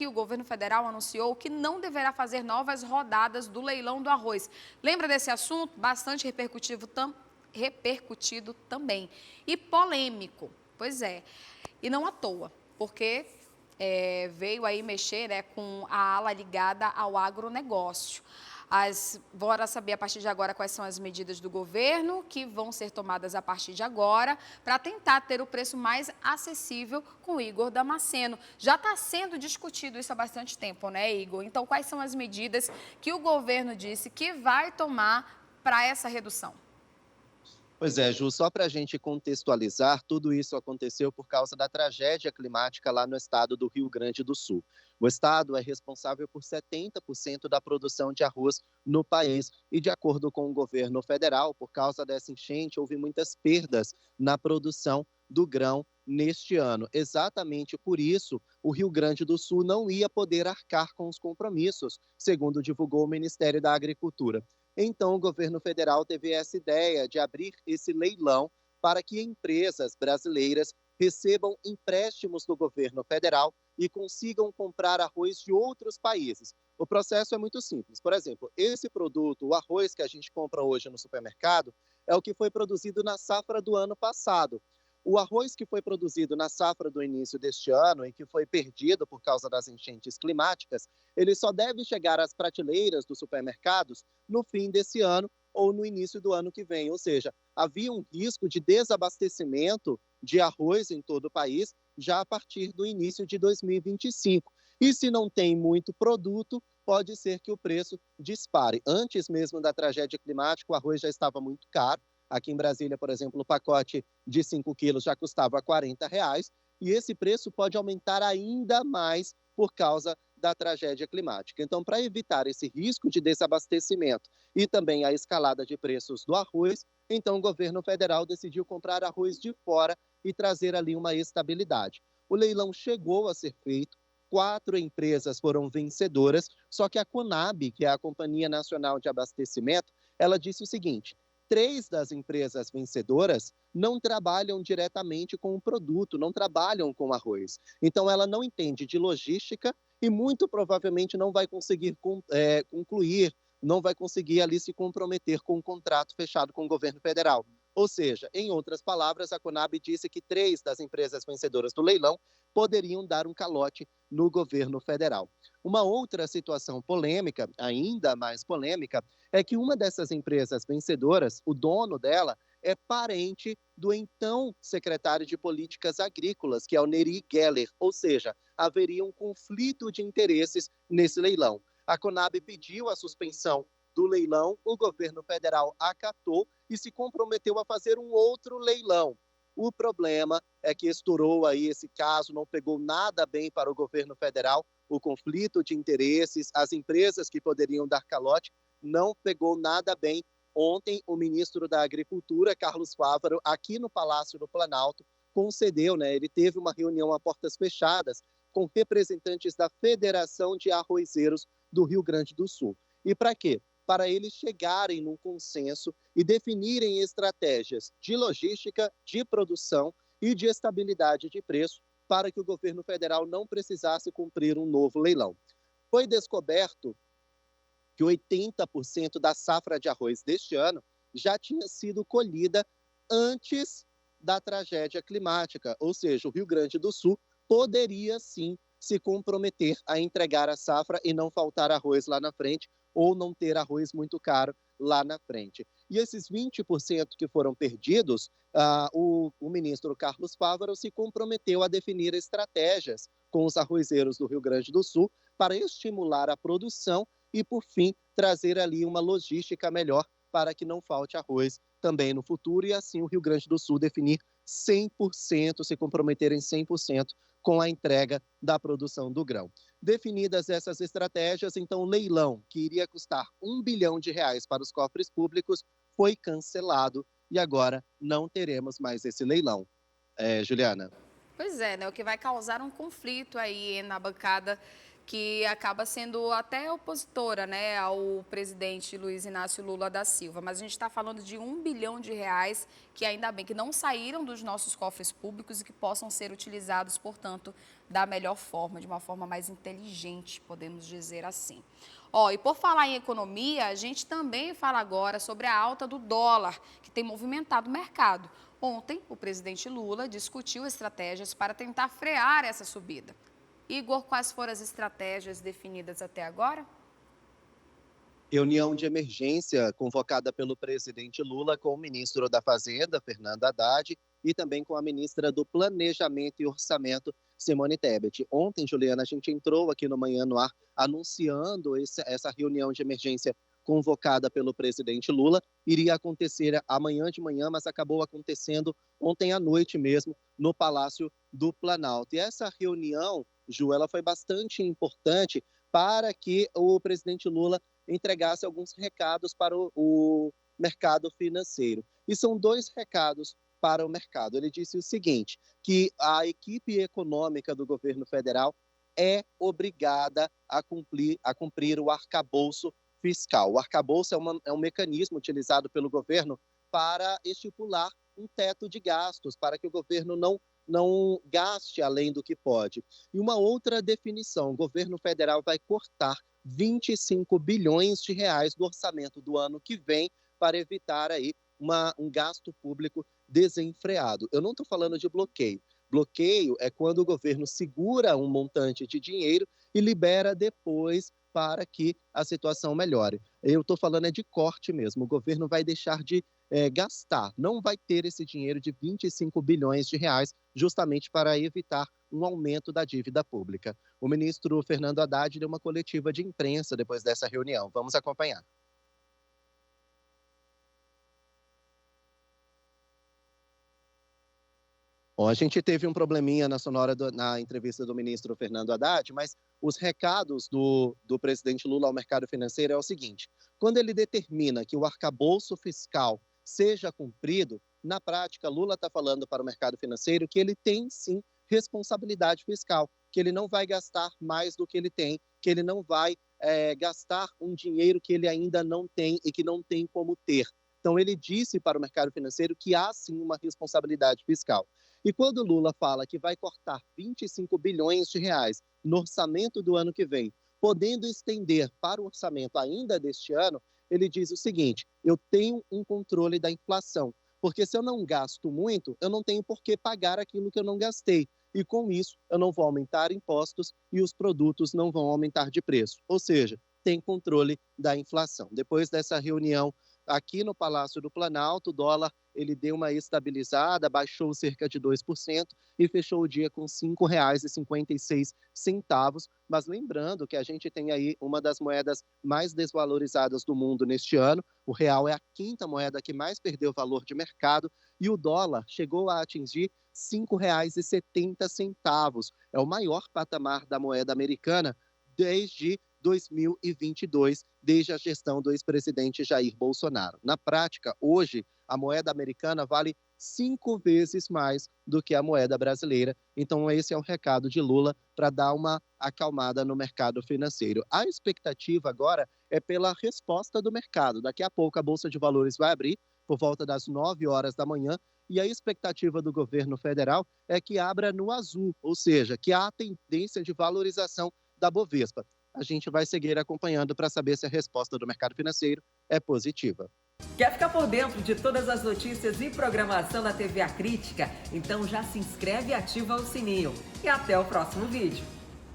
o governo federal anunciou que não deverá fazer novas rodadas do leilão do arroz. Lembra desse assunto? Bastante repercutido também. E polêmico, pois é. E não à toa, porque veio aí mexer, né, com a ala ligada ao agronegócio. Bora saber a partir de agora quais são as medidas do governo que vão ser tomadas a partir de agora para tentar ter o preço mais acessível com o Igor Damasceno. Já está sendo discutido isso há bastante tempo, né, Igor? Então, quais são as medidas que o governo disse que vai tomar para essa redução? Pois é, Ju, só para a gente contextualizar, tudo isso aconteceu por causa da tragédia climática lá no estado do Rio Grande do Sul. O estado é responsável por 70% da produção de arroz no país e, de acordo com o governo federal, por causa dessa enchente, houve muitas perdas na produção do grão neste ano. Exatamente por isso, o Rio Grande do Sul não ia poder arcar com os compromissos, segundo divulgou o Ministério da Agricultura. Então, o governo federal teve essa ideia de abrir esse leilão para que empresas brasileiras recebam empréstimos do governo federal e consigam comprar arroz de outros países. O processo é muito simples. Por exemplo, esse produto, o arroz que a gente compra hoje no supermercado, é o que foi produzido na safra do ano passado. O arroz que foi produzido na safra do início deste ano e que foi perdido por causa das enchentes climáticas, ele só deve chegar às prateleiras dos supermercados no fim desse ano ou no início do ano que vem. Ou seja, havia um risco de desabastecimento de arroz em todo o país já a partir do início de 2025. E se não tem muito produto, pode ser que o preço dispare. Antes mesmo da tragédia climática, o arroz já estava muito caro. Aqui em Brasília, por exemplo, o pacote de 5 quilos já custava R$ 40, e esse preço pode aumentar ainda mais por causa da tragédia climática. Então, para evitar esse risco de desabastecimento e também a escalada de preços do arroz, então o governo federal decidiu comprar arroz de fora e trazer ali uma estabilidade. O leilão chegou a ser feito, 4 empresas foram vencedoras, só que a Conab, que é a Companhia Nacional de Abastecimento, ela disse o seguinte: 3 das empresas vencedoras não trabalham diretamente com o produto, não trabalham com arroz. Então, ela não entende de logística e muito provavelmente não vai conseguir concluir, não vai conseguir ali se comprometer com um contrato fechado com o governo federal. Ou seja, em outras palavras, a Conab disse que 3 das empresas vencedoras do leilão poderiam dar um calote no governo federal. Uma outra situação polêmica, ainda mais polêmica, é que uma dessas empresas vencedoras, o dono dela, é parente do então secretário de Políticas Agrícolas, que é o Neri Geller, ou seja, haveria um conflito de interesses nesse leilão. A Conab pediu a suspensão do leilão, o governo federal acatou e se comprometeu a fazer um outro leilão. O problema é que estourou aí esse caso, não pegou nada bem para o governo federal, o conflito de interesses, as empresas que poderiam dar calote, não pegou nada bem. Ontem, o ministro da Agricultura, Carlos Fávaro, aqui no Palácio do Planalto, concedeu, ele teve uma reunião a portas fechadas com representantes da Federação de Arrozeiros do Rio Grande do Sul. E para quê? Para eles chegarem num consenso e definirem estratégias de logística, de produção e de estabilidade de preço para que o governo federal não precisasse cumprir um novo leilão. Foi descoberto que 80% da safra de arroz deste ano já tinha sido colhida antes da tragédia climática, ou seja, o Rio Grande do Sul poderia sim se comprometer a entregar a safra e não faltar arroz lá na frente, ou não ter arroz muito caro lá na frente. E esses 20% que foram perdidos, o ministro Carlos Fávaro se comprometeu a definir estratégias com os arrozeiros do Rio Grande do Sul para estimular a produção e, por fim, trazer ali uma logística melhor para que não falte arroz também no futuro e assim o Rio Grande do Sul definir 100%, se comprometer em 100% com a entrega da produção do grão. Definidas essas estratégias, então o leilão, que iria custar R$ 1 bilhão para os cofres públicos, foi cancelado e agora não teremos mais esse leilão. Juliana. Pois é, né? O que vai causar um conflito aí na bancada que acaba sendo até opositora, né, ao presidente Luiz Inácio Lula da Silva. Mas a gente está falando de R$ 1 bilhão que ainda bem que não saíram dos nossos cofres públicos e que possam ser utilizados, portanto, da melhor forma, de uma forma mais inteligente, podemos dizer assim. E por falar em economia, a gente também fala agora sobre a alta do dólar, que tem movimentado o mercado. Ontem, o presidente Lula discutiu estratégias para tentar frear essa subida. Igor, quais foram as estratégias definidas até agora? Reunião de emergência convocada pelo presidente Lula com o ministro da Fazenda, Fernando Haddad, e também com a ministra do Planejamento e Orçamento, Simone Tebet. Ontem, Juliana, a gente entrou aqui no Manhã no Ar anunciando essa reunião de emergência convocada pelo presidente Lula. Iria acontecer amanhã de manhã, mas acabou acontecendo ontem à noite mesmo, no Palácio do Planalto. E essa reunião, Ju, ela foi bastante importante para que o presidente Lula entregasse alguns recados para o mercado financeiro. E são 2 recados para o mercado. Ele disse o seguinte, que a equipe econômica do governo federal é obrigada a cumprir o arcabouço fiscal. O arcabouço é um mecanismo utilizado pelo governo para estipular um teto de gastos, para que o governo não gaste além do que pode. E uma outra definição, o governo federal vai cortar 25 bilhões de reais do orçamento do ano que vem para evitar aí um gasto público desenfreado. Eu não estou falando de bloqueio. Bloqueio é quando o governo segura um montante de dinheiro e libera depois para que a situação melhore. Eu estou falando de corte mesmo. O governo vai deixar de gastar, não vai ter esse dinheiro de 25 bilhões de reais, justamente para evitar um aumento da dívida pública. O ministro Fernando Haddad deu uma coletiva de imprensa depois dessa reunião. Vamos acompanhar. Bom, a gente teve um probleminha na sonora na entrevista do ministro Fernando Haddad, mas os recados do presidente Lula ao mercado financeiro é o seguinte: quando ele determina que o arcabouço fiscal seja cumprido, na prática, Lula está falando para o mercado financeiro que ele tem, sim, responsabilidade fiscal, que ele não vai gastar mais do que ele tem, que ele não vai gastar um dinheiro que ele ainda não tem e que não tem como ter. Então, ele disse para o mercado financeiro que há, sim, uma responsabilidade fiscal. E quando Lula fala que vai cortar 25 bilhões de reais no orçamento do ano que vem, podendo estender para o orçamento ainda deste ano, ele diz o seguinte: eu tenho um controle da inflação, porque se eu não gasto muito, eu não tenho por que pagar aquilo que eu não gastei. E com isso, eu não vou aumentar impostos e os produtos não vão aumentar de preço. Ou seja, tem controle da inflação. Depois dessa reunião aqui no Palácio do Planalto, o dólar ele deu uma estabilizada, baixou cerca de 2% e fechou o dia com R$ 5,56. Mas lembrando que a gente tem aí uma das moedas mais desvalorizadas do mundo neste ano. O real é a 5ª moeda que mais perdeu valor de mercado e o dólar chegou a atingir R$ 5,70. É o maior patamar da moeda americana desde 2022, desde a gestão do ex-presidente Jair Bolsonaro. Na prática, hoje, a moeda americana vale 5 vezes mais do que a moeda brasileira. Então, esse é o recado de Lula para dar uma acalmada no mercado financeiro. A expectativa agora é pela resposta do mercado. Daqui a pouco, a Bolsa de Valores vai abrir, por volta das 9 horas da manhã, e a expectativa do governo federal é que abra no azul, ou seja, que há tendência de valorização da Bovespa. A gente vai seguir acompanhando para saber se a resposta do mercado financeiro é positiva. Quer ficar por dentro de todas as notícias e programação da TV A Crítica? Então já se inscreve e ativa o sininho. E até o próximo vídeo.